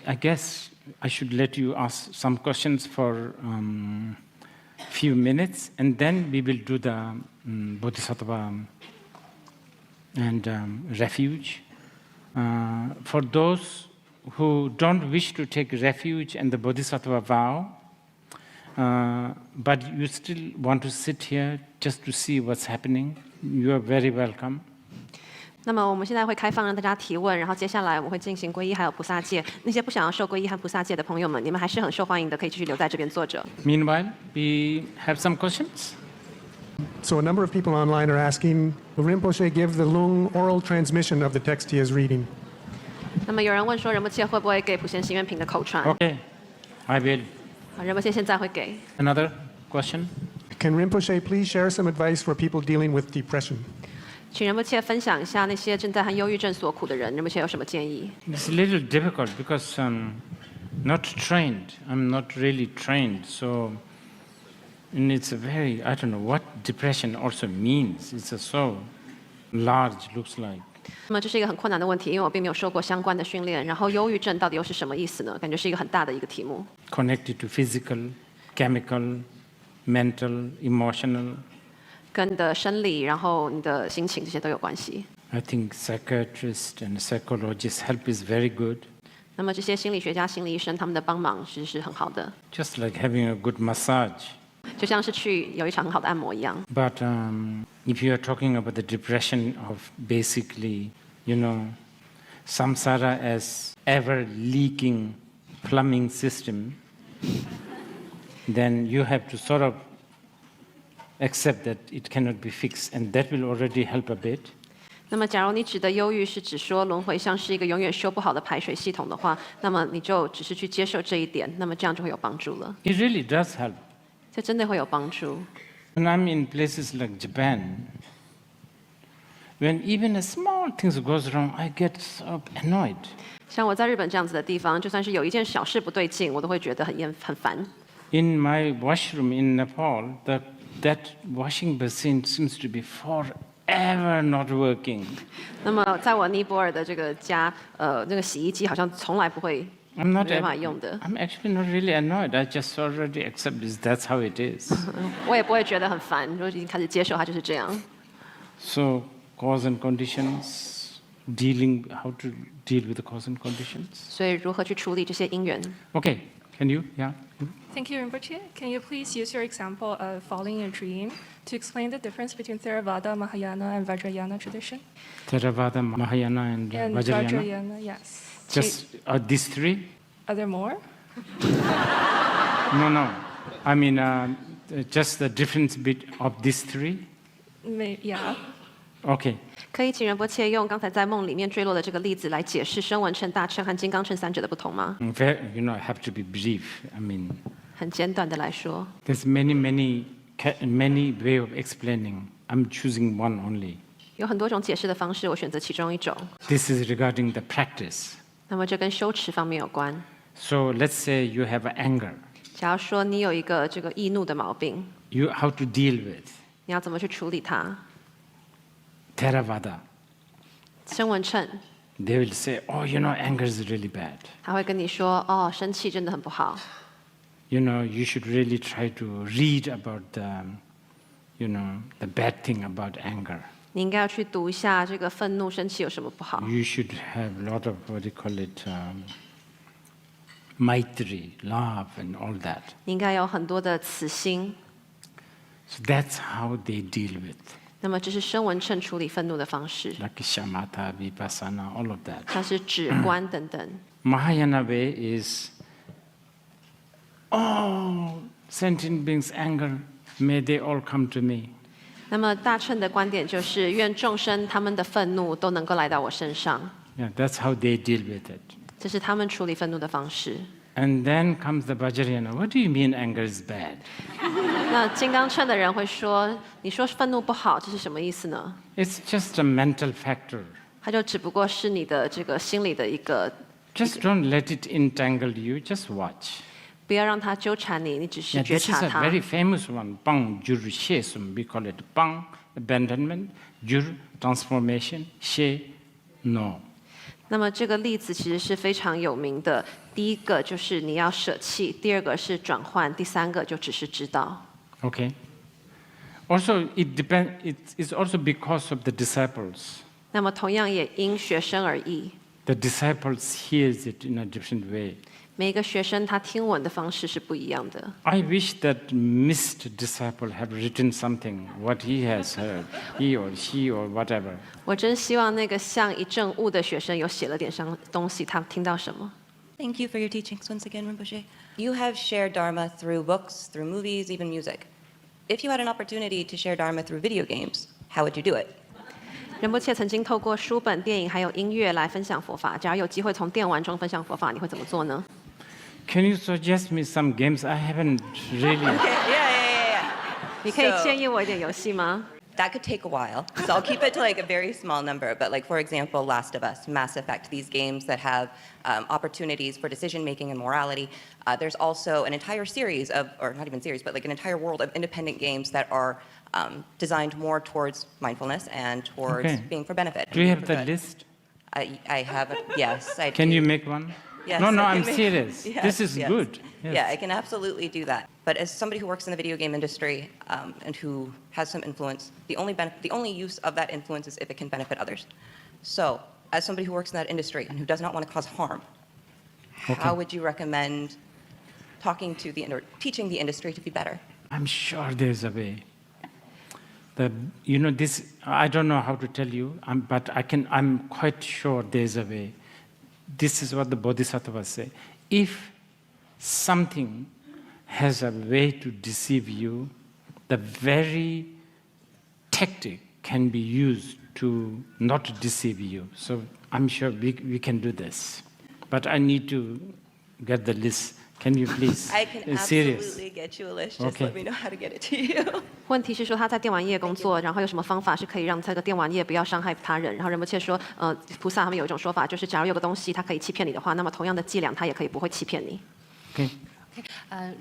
I guess I should let you ask some questions for few minutes, and then we will do the Bodhisattva and refuge. For those who don't wish to take refuge and the Bodhisattva vow, but you still want to sit here just to see what's happening, you are very welcome. 那么我们现在会开放让大家提问，然后接下来我们会进行皈依还有菩萨戒。那些不想要受皈依和菩萨戒的朋友们，你们还是很受欢迎的，可以继续留在这边坐着。Meanwhile, we have some questions. So a number of people online are asking, will Rinpoche give the Lung oral transmission of the text he is reading? 那么有人问说，仁波切会不会给普贤行愿品的口传？ Okay, I will. 仁波切现在会给。 Another question? Can Rinpoche please share some advice for people dealing with depression? 请仁波切分享一下那些正在和忧郁症所苦的人，仁波切有什么建议？ It's a little difficult because not trained. I'm not really trained, so and it's a very, I don't know what depression also means. It's so large, looks like. 那么这是一个很困难的问题，因为我并没有受过相关的训练。然后忧郁症到底又是什么意思呢？感觉是一个很大的一个题目。Connected to physical, chemical, mental, emotional. 跟你的生理，然后你的心情这些都有关系。 I think psychiatrists and psychologists' help is very good. 那么这些心理学家、心理医生他们的帮忙其实是很好的， Just like having a good massage. 就像是去有一场很好的按摩一样。 But if you are talking about the depression of basically, samsara as ever-leaking plumbing system, then you have to sort of accept that it cannot be fixed, and that will already help a bit. 那么，假如你指的忧郁是指说轮回像是一个永远修不好的排水系统的话，那么你就只是去接受这一点，那么这样就会有帮助了。 It really does help. 这真的会有帮助。 When I'm in places like Japan, when even a small thing goes wrong, I get so annoyed. 像我在日本这样子的地方，就算是有一件小事不对劲，我都会觉得很烦。 In my washroom in Nepal, that washing basin seems to be forever not working. 那么，在我尼泊尔的这个家，那个洗衣机好像从来不会 I'm not. 没办法用的。 I'm actually not really annoyed. I just already accept this. That's how it is. 我也不会觉得很烦，我已经开始接受它就是这样。 So cause and conditions, how to deal with the cause and conditions. 所以如何去处理这些因缘？ Okay, can you? Yeah. Thank you, Rinpoche. Can you please use your example of falling in a dream to explain the difference between Theravada, Mahayana, and Vajrayana tradition? Theravada, Mahayana, and Vajrayana. Vajrayana, yes. Just these three? Are there more? No. I mean, just the difference of these three. Yeah. Okay. 可以请仁波切用刚才在梦里面坠落的这个例子来解释声闻乘、大乘和金刚乘三者的不同吗？ I have to be brief. I mean, 很简短的来说， there's many way of explaining. I'm choosing one only. 有很多种解释的方式，我选择其中一种。 This is regarding the practice. 那么这跟修持方面有关。 So let's say you have anger. 假如说你有一个这个易怒的毛病， You how to deal with? 你要怎么去处理它？ Theravada. 声闻乘 They will say, anger is really bad. 他会跟你说，哦，生气真的很不好。 You should really try to read about the bad thing about anger. 你应该要去读一下这个愤怒、生气有什么不好。 You should have a lot of what do you call it, maitri, love, and all that. 你应该有很多的慈心。 So that's how they deal with. 那么这是声闻乘处理愤怒的方式， Like shamatha, vipassana, all of that. 像是止观等等。 Mahayana way is, sentient beings' anger, may they all come to me. 那么大乘的观点就是，愿众生他们的愤怒都能够来到我身上， Yeah, that's how they deal with it. 这是他们处理愤怒的方式。 And then comes the Vajrayana. What do you mean anger is bad? 那金刚乘的人会说：“你说愤怒不好，这是什么意思呢？” It's just a mental factor. 它就只不过是你的这个心理的一个， Just don't let it entangle you. Just watch. 不要让它纠缠你，你只是 Yeah, 觉 this is 察 a 它。 very famous one. Pang jur she sum. We call it pang abandonment, jur transformation, she no. 那么这个例子其实是非常有名的。第一个就是你要舍弃，第二个是转换，第三个就只是知道。Okay. Also, it's also because of the disciples. 那么同样也因学生而异。The disciples hears it in a different way. 每一个学生他听闻的方式是不一样的。I wish that missed disciple have written something, what he has heard, he or she or whatever. 我真希望那个像一阵雾的学生有写了点什东西，他听到什么。Thank you for your teachings once again, Rinpoche. You have shared Dharma through books, through movies, even music. If you had an opportunity to share Dharma through video games, how would you do it? 仁波切曾经透过书本、电影还有音乐来分享佛法。假如有机会从电玩中分享佛法，你会怎么做呢？ Can you suggest me some games? I haven't really. Yeah. 你可以建议我一点游戏吗？ That could take a while, so I'll keep it to like a very small number. But like, for example, Last of Us, Mass Effect, these games that have opportunities for decision making and morality. There's also an entire series of, or not even series, but like an entire world of independent games that are designed more towards mindfulness and towards being for benefit. Do you have the list? I have, yes. I Can do. you make one? Yes, No, I I'm can make- serious. Yes, This is yes. good. Yes. Yeah, I can absolutely do that. But as somebody who works in the video game industry and who has some influence, the only use of that influence is if it can benefit others. So, as somebody who works in that industry and who does not want to cause harm, how would you recommend talking to or teaching the industry to be better? I'm sure there's a way. This, I don't know how to tell you, but I'm quite sure there's a way. This is what the Bodhisattvas say. If something has a way to deceive you, the very tactic can be used to not deceive you. So I'm sure we can do this. But I need to get the list. Can you please? I can It's serious. absolutely get you a list. Just Okay. let me know how to get it to you. 问题是说他在电玩业工作，然后有什么方法是可以让这个电玩业不要伤害他人？然后仁波切说，菩萨他们有一种说法，就是假如有个东西它可以欺骗你的话，那么同样的伎俩它也可以不会欺骗你。Okay.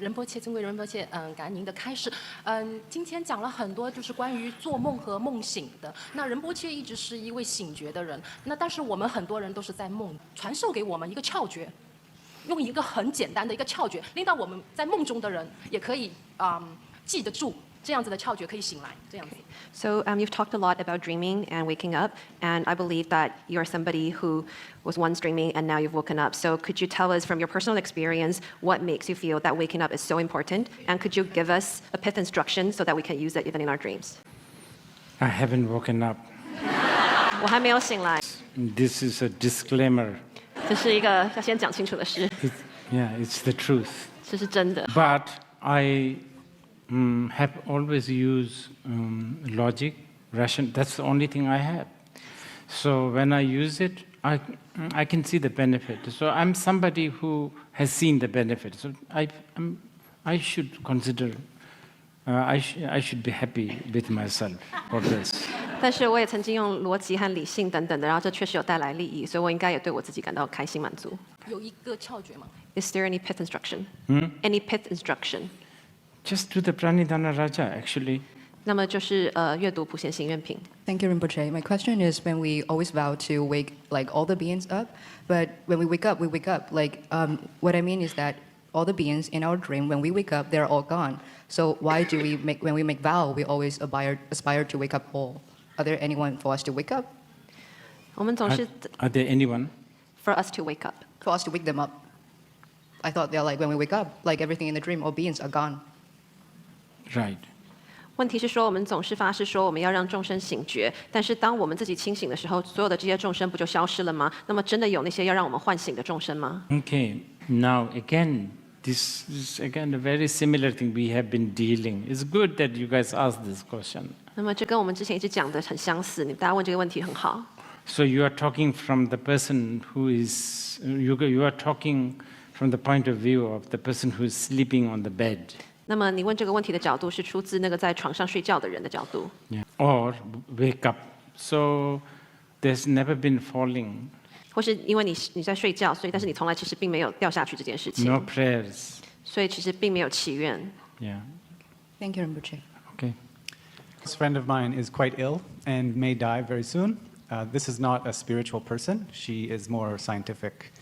仁波切，尊贵仁波切，感恩您的开示。今天讲了很多，就是关于做梦和梦醒的。那仁波切一直是一位醒觉的人，那但是我们很多人都是在梦，传授给我们一个窍诀，用一个很简单的一个窍诀，令到我们在梦中的人也可以记得住。这样子的窍诀可以醒来，这样子。So you've talked a lot about dreaming and waking up, and I believe that you're somebody who was once dreaming and now you've woken up. So could you tell us from your personal experience what makes you feel that waking up is so important? And could you give us a pith instruction so that we can use it even in our dreams? I haven't woken up. 我还没有醒来， This is a disclaimer. 这是一个要先讲清楚的事， It's the truth. 这是真的。 But I have always used logic, ration. That's the only thing I have. So when I use it, I can see the benefit. So I'm somebody who has seen the benefit. So I should consider. I should be happy with myself for this. 但是我也曾经用逻辑和理性等等的，然后这确实有带来利益，所以我应该也对我自己感到开心满足。有一个窍诀吗？ Is there any pith instruction? Any pith instruction? Just do the Pranidhana Raja, actually. 那么就是阅读普贤行愿品。 Thank you, Rinpoche. My question is, when we always vow to wake like all the beings up, but when we wake up, we wake up. Like what I mean is that all the beings in our dream, when we wake up, they're all gone. So why do we make when we make vow, we always aspire to wake up all? Are there anyone for us to wake up? 我们总是 Are there anyone? for us to wake up. For us to wake them up? I thought they're like when we wake up, like everything in the dream, all beings are gone. Right. 问题是说，我们总是发誓说我们要让众生醒觉，但是当我们自己清醒的时候，所有的这些众生不就消失了吗？那么真的有那些要让我们唤醒的众生吗？ Okay. Now again, this is again a very similar thing we have been dealing. It's good that you guys asked this question. 那么这跟我们之前一直讲的很相似，大家问这个问题很好。 So you are talking from the person who is you are talking from the point of view of the person who is sleeping on the bed. 那么你问这个问题的角度是出自那个在床上睡觉的人的角度， Yeah. Or wake up. So there's never been falling, 或是因为你在睡觉，所以但是你从来其实并没有掉下去这件事情， no prayers. 所以其实并没有祈愿。 Yeah. Thank you, Rinpoche. Okay. This friend of mine is quite ill and may die very soon. This is not a spiritual person. She is more scientific.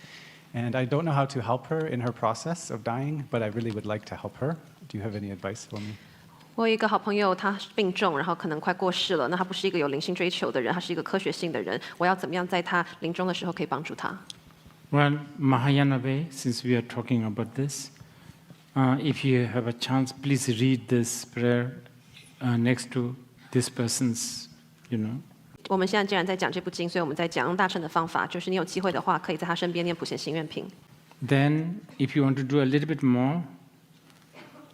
And I don't know how to help her in her process of dying, but I really would like to help her. Do you have any advice for me? 我有一个好朋友，他病重，然后可能快过世了。那他不是一个有灵性追求的人，他是一个科学性的人。我要怎么样在他临终的时候可以帮助他？ Well, Mahayana way, since we are talking about this, if you have a chance, please read this prayer next to this person's, 我们现在既然在讲这部经，所以我们在讲用大乘的方法，就是你有机会的话，可以在他身边念普贤行愿品。Then, if you want to do a little bit more,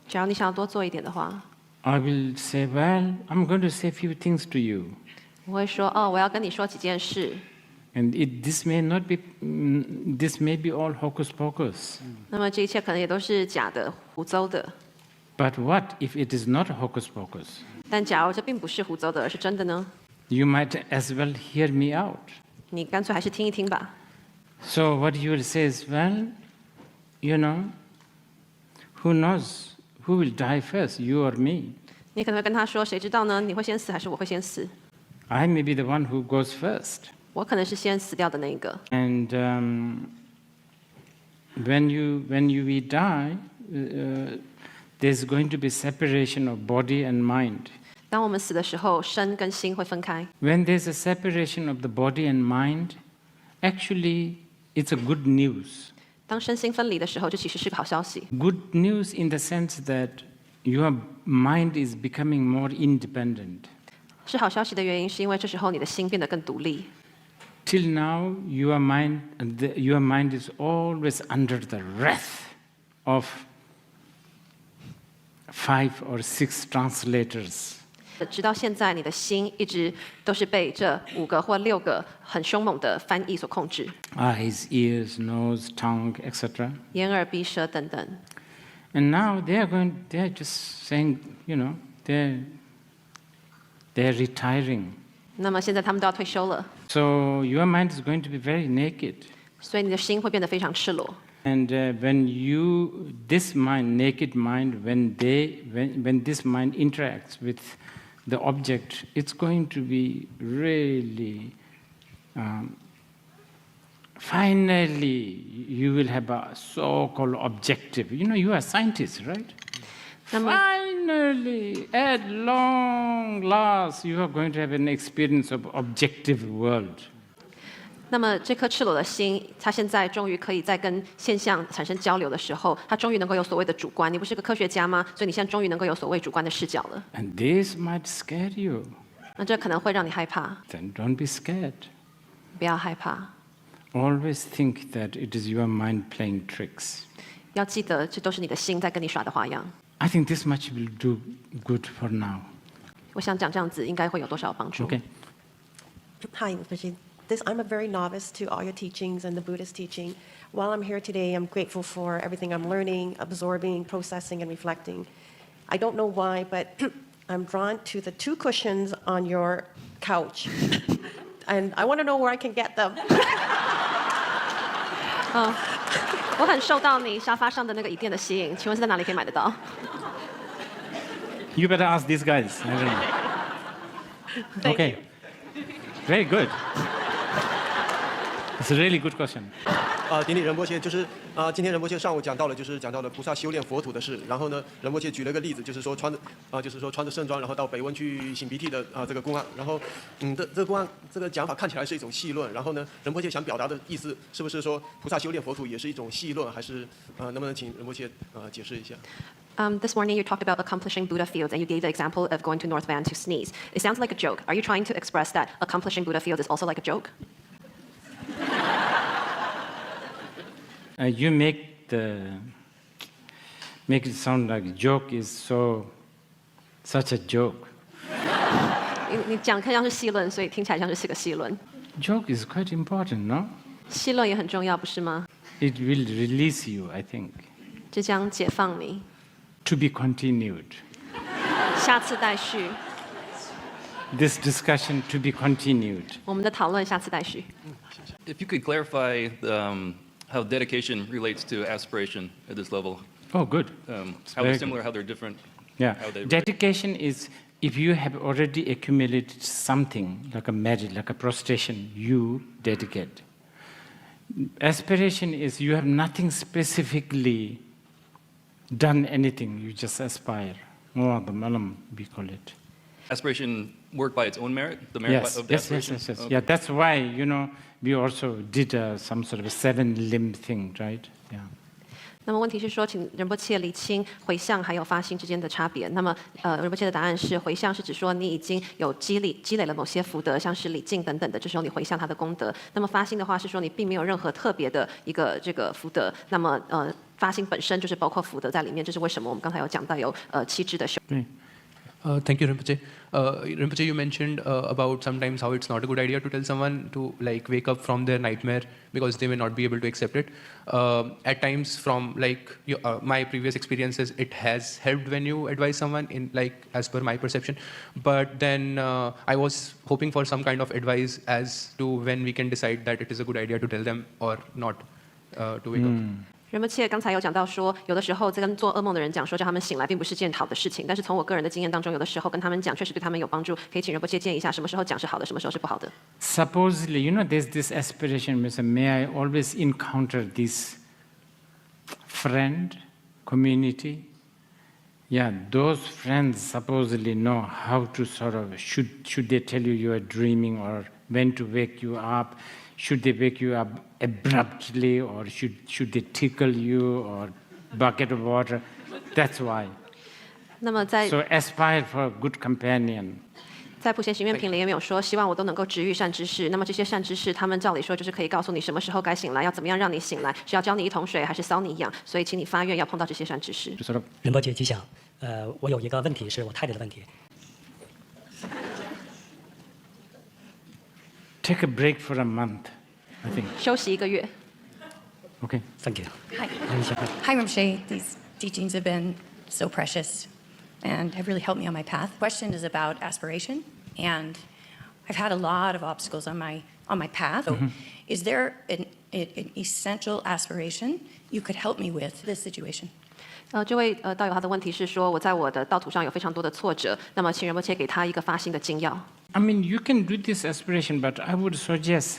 假如你想要多做一点的话， I will say, well, I'm going to say a few things to you. 我会说哦，我要跟你说几件事。 And this may not be, this may be all hocus pocus. 那么这一切可能也都是假的、胡诌的。 But what if it is not hocus pocus? 但假如这并不是胡诌的，而是真的呢？ You might as well hear me out. 你干脆还是听一听吧。 So what you will say is, well, who knows who will die first, you or me? 你可能会跟他说，谁知道呢？你会先死还是我会先死？ I may be the one who goes first. 我可能是先死掉的那一个。 And when we die, there's going to be separation of body and mind. 当我们死的时候，身跟心会分开。 When there's a separation of the body and mind, actually it's a good news. 当身心分离的时候，这其实是个好消息。 Good news in the sense that your mind is becoming more independent. 是好消息的原因，是因为这时候你的心变得更独立。 Till now, your mind is always under the wrath of 5 or 6 translators. 直到现在，你的心一直都是被这5个或6个很凶猛的翻译所控制， Eyes, ears, nose, tongue, etc. 眼、耳、鼻、舌等等。 And now they're just saying, they're retiring. 那么现在他们都要退休了， So your mind is going to be very naked. 所以你的心会变得非常赤裸。 And when this mind, naked mind, when this mind interacts with the object, it's going to be really, finally, you will have a so-called objective. You are scientists, right? Finally, at long last, you are going to have an experience of objective world. 那么这颗赤裸的心，它现在终于可以在跟现象产生交流的时候，它终于能够有所谓的主观。你不是个科学家吗？所以你现在终于能够有所谓主观的视角了。 And this might scare you. 那这可能会让你害怕， Then don't be scared. 不要害怕， Always think that it is your mind playing tricks. 要记得这都是你的心在跟你耍的花样。 I think this much will do good for now. 我想讲这样子应该会有多少帮助 Okay. Hi, I'm a very novice to all your teachings and the Buddhist teaching. While I'm here today, I'm grateful for everything I'm learning, absorbing, processing, and reflecting. I don't know why, but I'm drawn to the 2 cushions on your couch. And I want to know where I can get them. 我很受到你沙发上的那个椅垫的吸引，请问是在哪里可以买得到？ You better ask these guys. I don't know. Okay. Very good. It's a really good question. 顶礼仁波切，就是今天仁波切上午讲到了菩萨修炼佛土的事。然后呢，仁波切举了个例子，就是说穿着盛装，然后到北温去擤鼻涕的这个公案。然后这个公案这个讲法看起来是一种戏论。然后呢，仁波切想表达的意思是不是说菩萨修炼佛土也是一种戏论，还是能不能请仁波切解释一下？ This morning you talked about accomplishing Buddha fields, and you gave the example of going to North Van to sneeze. It sounds like a joke. Are you trying to express that accomplishing Buddha fields is also like a joke? You make it sound like joke is such a joke. 你讲看像是戏论，所以听起来像是个戏论。 Joke is quite important, no? 戏论也很重要，不是吗？ It will release you, I think. 这将解放你。 To be continued. 下次待续。 This discussion to be continued. 我们的讨论下次待续。 If you could clarify how dedication relates to aspiration at this level. Oh, good. How they're similar, how they're different. Yeah. How they Dedication is if you have already accumulated something like a merit, like a prostration, you dedicate. Aspiration is you have nothing specifically done anything, you just aspire. We call it. Aspiration work by its own merit, the merit of the aspiration? Yes. Okay. Yeah, that's why, we also did some sort of a 7-limb thing, right? Yeah. 那么问题是说，请仁波切厘清回向还有发心之间的差别。那么，仁波切的答案是，回向是指说你已经有积累了某些福德，像是礼敬等等的，这时候你回向他的功德。那么发心的话是说你并没有任何特别的一个这个福德。那么发心本身就是包括福德在里面，这是为什么我们刚才有讲到有7支的修。Thank you, Rinpoche. Rinpoche, you mentioned about sometimes how it's not a good idea to tell someone to wake up from their nightmare because they may not be able to accept it. At times, from my previous experiences, it has helped when you advise someone in as per my perception. But then I was hoping for some kind of advice as to when we can decide that it is a good idea to tell them or not to wake up. 仁波切刚才有讲到说，有的时候在跟做噩梦的人讲说，叫他们醒来并不是件好的事情。但是从我个人的经验当中，有的时候跟他们讲，确实对他们有帮助。可以请仁波切建议一下，什么时候讲是好的，什么时候是不好的。Supposedly, there's this aspiration, may I always encounter this friend, community? Yeah, those friends supposedly know how to sort of, should they tell you are dreaming or when to wake you up? Should they wake you up abruptly, or should they tickle you, or bucket of water? That's why. 那么在 So aspire for a good companion. 在普贤行愿品里也没有说，希望我都能够直遇善知识。那么这些善知识，他们照理说就是可以告诉你什么时候该醒来，要怎么样让你醒来，是要浇你一桶水，还是搔你痒？所以请你发愿要碰到这些善知识。仁波切吉祥。我有一个问题是我太太的问题。Take a break for a month, I think. 休息1个月。Okay. Thank you. Hi, Rinpoche. These teachings have been so precious and have really helped me on my path. Question is about aspiration, and I've had a lot of obstacles on my path. So is there an essential aspiration you could help me with this situation? 这位道友他的问题是说，我在我的道途上有非常多的挫折，那么请仁波切给他一个发心的精要。I mean, you can do this aspiration, but I would suggest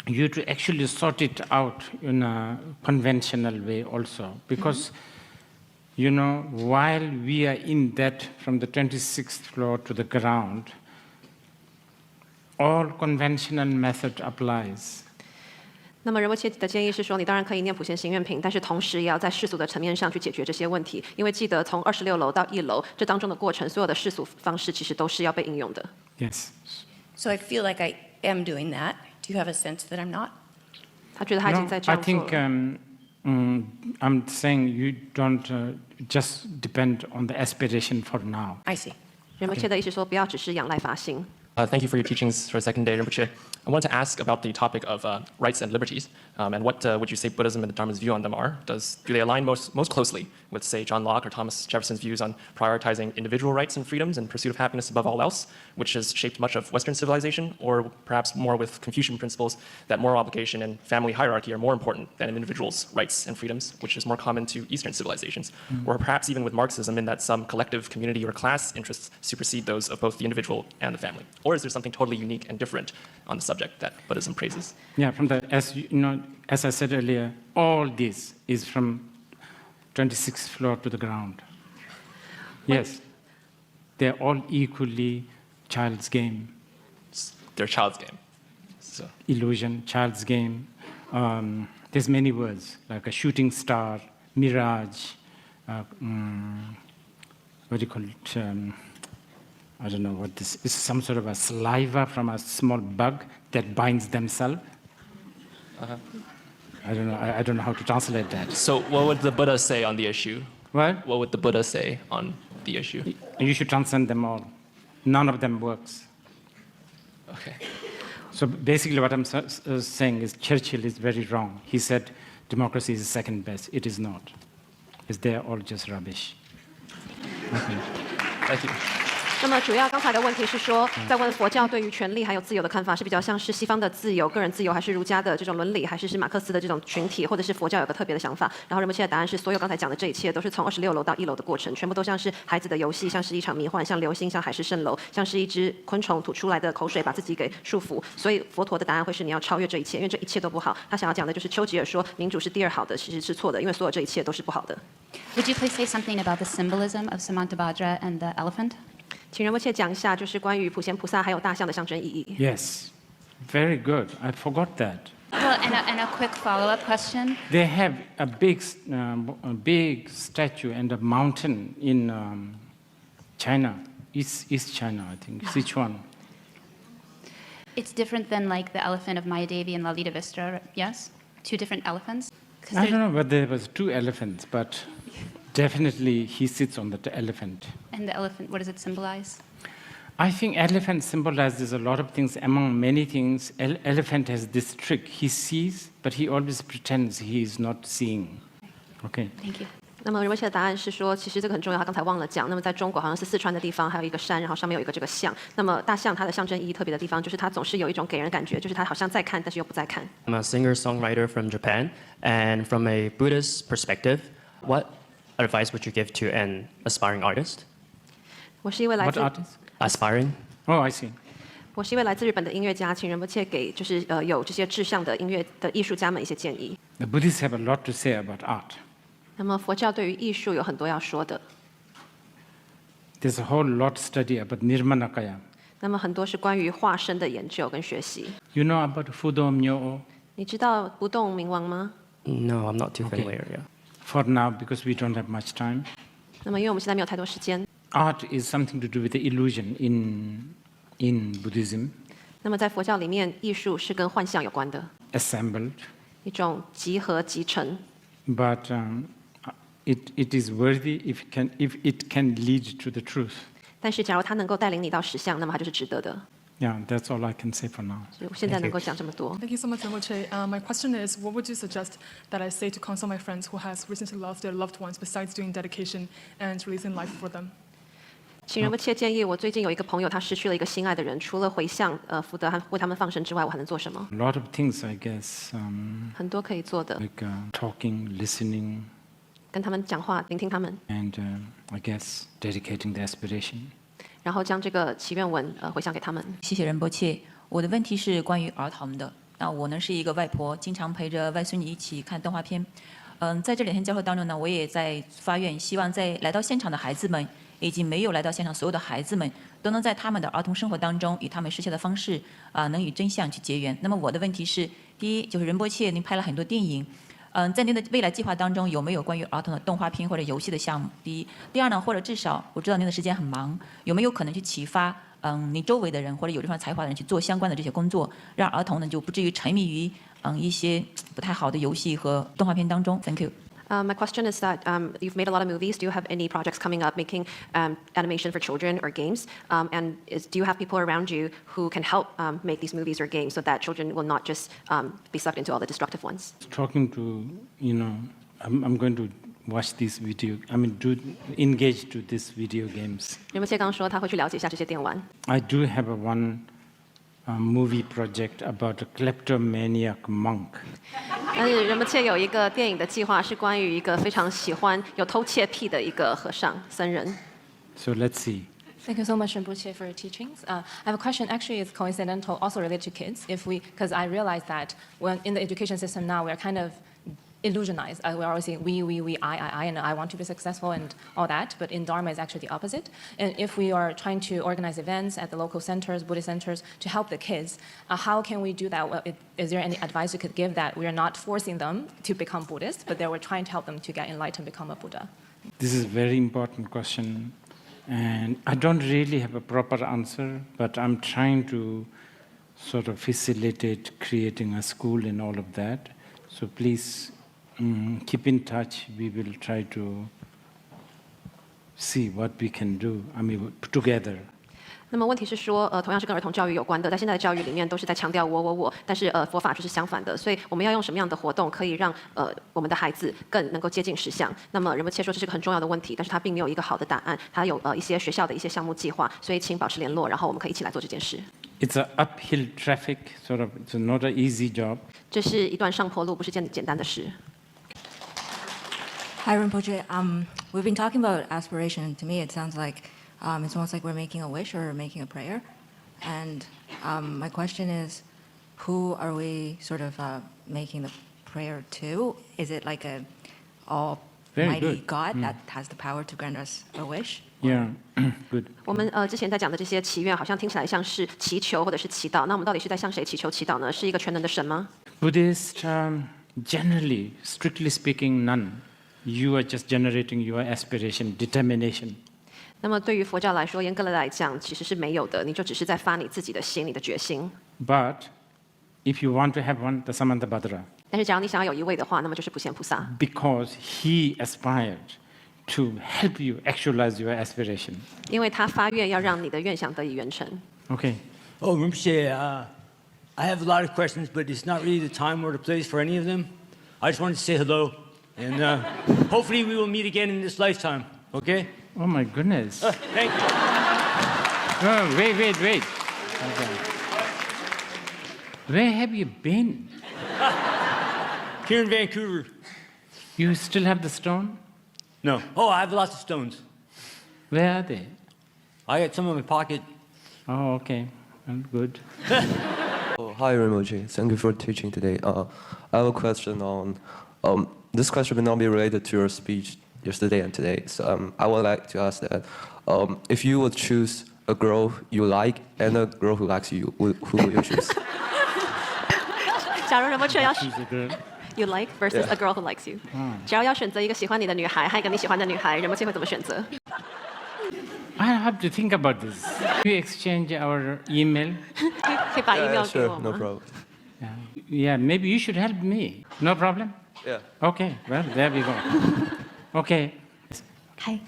you to actually sort it out in a conventional way also. Because, while we are in that from the 26th floor to the ground, all conventional method applies. 那么仁波切的建议是说，你当然可以念普贤行愿品，但是同时也要在世俗的层面上去解决这些问题。因为记得从26楼到1楼这当中的过程，所有的世俗方式其实都是要被应用的。Yes. So I feel like I am doing that. Do you have a sense that I'm not? 他觉得他已经在这 I 样做 think 了。I'm saying you don't just depend on the aspiration for now. I see. 仁波切的意思说，不要只是仰赖发心。Thank you for your teachings for the second day, Rinpoche. I wanted to ask about the topic of rights and liberties, and what would you say Buddhism and the Dharma's view on them are? Do they align most closely with, say, John Locke or Thomas Jefferson's views on prioritizing individual rights and freedoms and pursuit of happiness above all else, which has shaped much of Western civilization, or perhaps more with Confucian principles that moral obligation and family hierarchy are more important than an individual's rights and freedoms, which is more common to Eastern civilizations, or perhaps even with Marxism in that some collective community or class interests supersede those of both the individual and the family? Or is there something totally unique and different on the subject that Buddhism praises? Yeah, as I said earlier, all this is from 26th floor to the ground. Yes, they're all equally child's game. They're child's game. So. Illusion, child's game. There's many words, like a shooting star, mirage, what do you call it? I don't know what this is. Some sort of a saliva from a small bug that binds themselves. I don't know how to translate that. So what would the Buddha say on the issue? What? What would the Buddha say on the issue? You should transcend them all. None of them works. Okay. So basically what I'm saying is Churchill is very wrong. He said democracy is second best. It is not. They're all just rubbish. Okay. Thank you. 那么主要刚才的问题是说，在问佛教对于权利还有自由的看法，是比较像是西方的自由、个人自由，还是儒家的这种伦理，还是马克思的这种群体，或者是佛教有个特别的想法？然后仁波切的答案是，所有刚才讲的这一切都是从26楼到1楼的过程，全部都像是孩子的游戏，像是一场迷幻，像流星，像海市蜃楼，像是一只昆虫吐出来的口水把自己给束缚。所以佛陀的答案会是你要超越这一切，因为这一切都不好。他想要讲的就是丘吉尔说民主是第2好的，其实是错的，因为所有这一切都是不好的。Would you please say something about the symbolism of Samantabhadra and the elephant? 请仁波切讲一下，就是关于普贤菩萨还有大象的象征意义。Yes, very good. I forgot that. Well, and a quick follow-up question. They have a big statue and a mountain in China, East China, I think, Sichuan. It's different than like the elephant of Mayadevi and Lalita Vista, yes? 2 different elephants? I don't know whether there was 2 elephants, but definitely he sits on the elephant. And the elephant, what does it symbolize? I think elephant symbolizes a lot of things. Among many things, elephant has this trick. He sees, but he always pretends he is not seeing. Okay. Thank you. 那么仁波切的答案是说，其实这个很重要，他刚才忘了讲。那么在中国好像是四川的地方，还有一个山，然后上面有一个这个象。那么大象它的象征意义特别的地方，就是它总是有一种给人感觉，就是它好像在看，但是又不在看。I'm a singer-songwriter from Japan, and from a Buddhist perspective, what advice would you give to an aspiring artist? 我是一位来自 What artist? Aspiring. Oh, I see. 我是一位来自日本的音乐家，请仁波切给就是有这些志向的音乐的艺术家们一些建议。The Buddhists have a lot to say about art. 那么佛教对于艺术有很多要说的。There's a whole lot study about Nirmanakaya. 那么很多是关于化身的研究跟学习。You know about Fudo Myo? 你知道不动明王吗？ No, I'm not too Okay. familiar. Yeah. For now, because we don't have much time. 那么因为我们现在没有太多时间。Art is something to do with the illusion in Buddhism. 那么在佛教里面，艺术是跟幻象有关的。 Assembled. 一种集合集成。But it is worthy if it can lead to the truth. 但是假如它能够带领你到实相，那么它就是值得的。 Yeah, that's all I can say for now. 所以我现在能够讲这么多。 Thank you so much, Rinpoche. My question is, what would you suggest that I say to console my friends who has recently lost their loved ones besides doing dedication and releasing life for them? 请仁波切建议我最近有一个朋友，他失去了一个心爱的人，除了回向福德和为他们放生之外，我还能做什么？ A lot of things, I guess. 很多可以做的。 Like talking, listening. 跟他们讲话，聆听他们。 And I guess dedicating the aspiration. 然后将这个祈愿文回向给他们。谢谢仁波切。我的问题是关于儿童的。那我呢是一个外婆，经常陪着外孙女一起看动画片。在这2天教授当中呢，我也在发愿，希望在来到现场的孩子们，以及没有来到现场所有的孩子们，都能在他们的儿童生活当中，以他们实现的方式能与真相去结缘。那么我的问题是，第一就是仁波切，您拍了很多电影。在您的未来计划当中，有没有关于儿童的动画片或者游戏的项目？第一，第二呢，或者至少我知道您的时间很忙，有没有可能去启发您周围的人或者有这方才华的人去做相关的这些工作，让儿童呢就不至于沉迷于一些不太好的游戏和动画片当中。Thank you. My question is that you've made a lot of movies. Do you have any projects coming up making animation for children or games? And do you have people around you who can help make these movies or games so that children will not just be sucked into all the destructive ones? Talking to, I'm going to watch this video. Engage to these video games. 仁波切刚说他会去了解一下这些电玩。 I do have one movie project about a kleptomaniac monk. 但是仁波切有一个电影的计划，是关于一个非常喜欢有偷窃癖的一个和尚僧人。 So let's see. Thank you so much, Rinpoche, for your teachings. I have a question. Actually, it's coincidental, also related to kids. Because I realize that when in the education system now, we're kind of illusionized. We're always saying we, I, and I want to be successful and all that. But in Dharma, it's actually the opposite. And if we are trying to organize events at the local centers, Buddhist centers, to help the kids, how can we do that? Well, is there any advice you could give that we are not forcing them to become Buddhist, but that we're trying to help them to get enlightened, become a Buddha? This is a very important question. And I don't really have a proper answer, but I'm trying to sort of facilitate creating a school and all of that. So please keep in touch. We will try to see what we can do. Together. 那么问题是说，同样是跟儿童教育有关的，在现在的教育里面都是在强调我，但是佛法就是相反的，所以我们要用什么样的活动可以让我们的孩子更能够接近实相？那么仁波切说这是个很重要的问题，但是他并没有一个好的答案，他有一些学校的一些项目计划，所以请保持联络，然后我们可以一起来做这件事。It's an uphill traffic, sort of. It's not an easy job. 这是一段上坡路，不是件简单的事。Hi, Rinpoche. We've been talking about aspiration. To me, it sounds like it's almost like we're making a wish or making a prayer. And my question is, who are we sort of making the prayer to? Is it like a almighty God that has the power to grant us a wish? Yeah, good. 我们之前在讲的这些祈愿，好像听起来像是祈求或者是祈祷。那我们到底是在向谁祈求祈祷呢？是一个全能的神吗？ Buddhist, generally, strictly speaking, none. You are just generating your aspiration, determination. 那么对于佛教来说，严格的来讲，其实是没有的，你就只是在发你自己的心，你的决心。But if you want to have one, the Samantabhadra. 但是假如你想要有一位的话，那么就是普贤菩萨。Because he aspired to help you actualize your aspiration. 因为他发愿要让你的愿想得以圆成。Okay. Oh, Rinpoche, I have a lot of questions, but it's not really the time or the place for any of them. I just wanted to say hello, and hopefully we will meet again in this lifetime, okay? Oh my goodness. Thank you. Oh, wait. Okay. Where have you been? Here in Vancouver. You still have the stone? No. Oh, I have lots of stones. Where are they? I got some in my pocket. Oh, okay. Well, good. Oh, hi, Rinpoche. Thank you for teaching today. I have a question on, this question may not be related to your speech yesterday and today. So I would like to ask that, if you would choose a girl you like and a girl who likes you, who will you choose? 假如仁波切要是 you like versus a girl who likes you， 只要要选择一个喜欢你的女孩，和一个你喜欢的女孩，仁波切会怎么选择？ I have to think about this. We exchange our email. 可以把 email 给 Sure, 我 no 吗？ problem. Yeah, maybe you should help me. No problem? Yeah. Okay, well, there we go. Okay. Hi.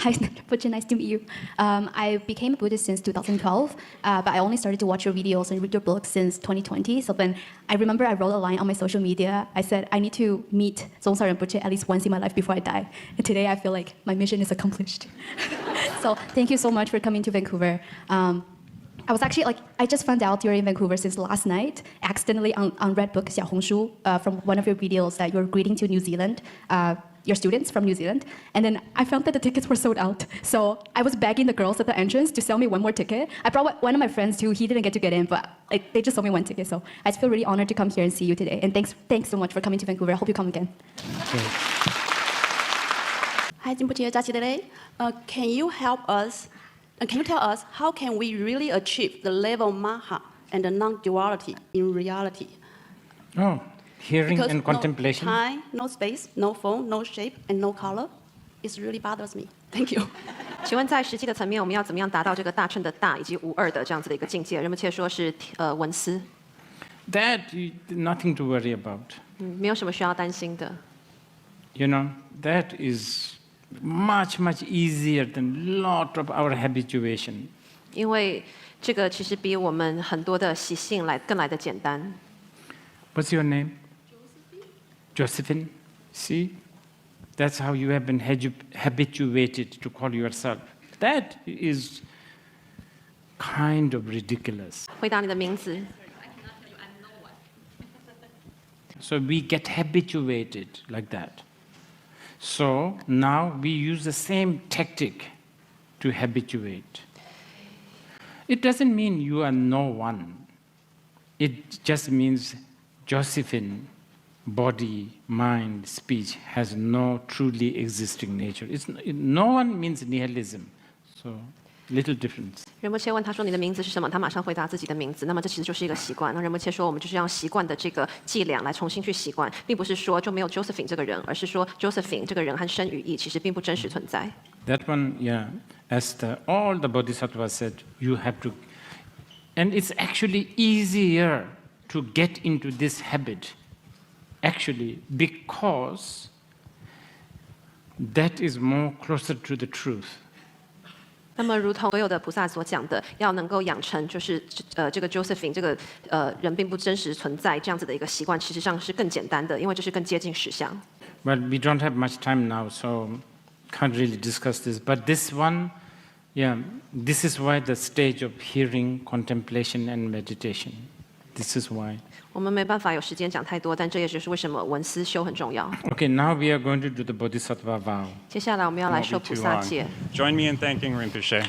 Hi, Rinpoche, nice to meet you. I became a Buddhist since 2012, but I only started to watch your videos and read your books since 2020. So then I remember I wrote a line on my social media. I said, I need to meet宗萨仁波切at least once in my life before I die. And today I feel like my mission is accomplished. So thank you so much for coming to Vancouver. I was actually I just found out you're in Vancouver since last night, accidentally on Redbook, Xiaohongshu, from one of your videos that you're greeting to New Zealand, your students from New Zealand. And then I found that the tickets were sold out. So I was begging the girls at the entrance to sell me one more ticket. I brought one of my friends too. He didn't get to get in, but they just sold me one ticket. So I feel really honored to come here and see you today. And thanks so much for coming to Vancouver. I hope you come again. Hi, Rinpoche Jachidere. Can you help us? Can you tell us how can we really achieve the level of maha and the non-duality in reality? Oh, hearing Because and contemplation. No time, no space, no form, no shape, and no color. It really bothers me. Thank you. 请问在实际的层面，我们要怎么样达到这个大乘的大以及无二的这样子的一个境界？仁波切说是文思， That nothing to worry about. 没有什么需要担心的。 You know, that is much easier than lot of our habituation. 因为这个其实比我们很多的习性更来的简单。 What's your name? Josephine. See? That's how you have been habituated to call yourself. That is kind of ridiculous. 回答你的名字。 So we get habituated like that. So now we use the same tactic to habituate. It doesn't mean you are no one. It just means Josephine, body, mind, speech has no truly existing nature. No one means nihilism. So little difference. 仁波切问他说：“你的名字是什么？”他马上回答自己的名字。那么这其实就是一个习惯。那仁波切说：“我们就是要习惯的这个伎俩来重新去习惯，并不是说就没有 Josephine 这个人，而是说 Josephine 这个人和身与意其实并不真实存在。” That one, yeah, as all the bodhisattvas said, you have to, and it's actually easier to get into this habit, actually, because that is more closer to the truth. 那么，如同所有的菩萨所讲的，要能够养成就是这个 Josephine 这个人并不真实存在这样子的一个习惯，其实上是更简单的，因为这是更接近实相。But we don't have much time now, so can't really discuss this. But this one, yeah, this is why the stage of hearing, contemplation, and meditation. This is why. 我们没办法有时间讲太多，但这也就是为什么闻思修很重要。Okay, now we are going to do the Bodhisattva vow. 接下来我们要来受菩萨戒。 Join me in thanking Rinpoche.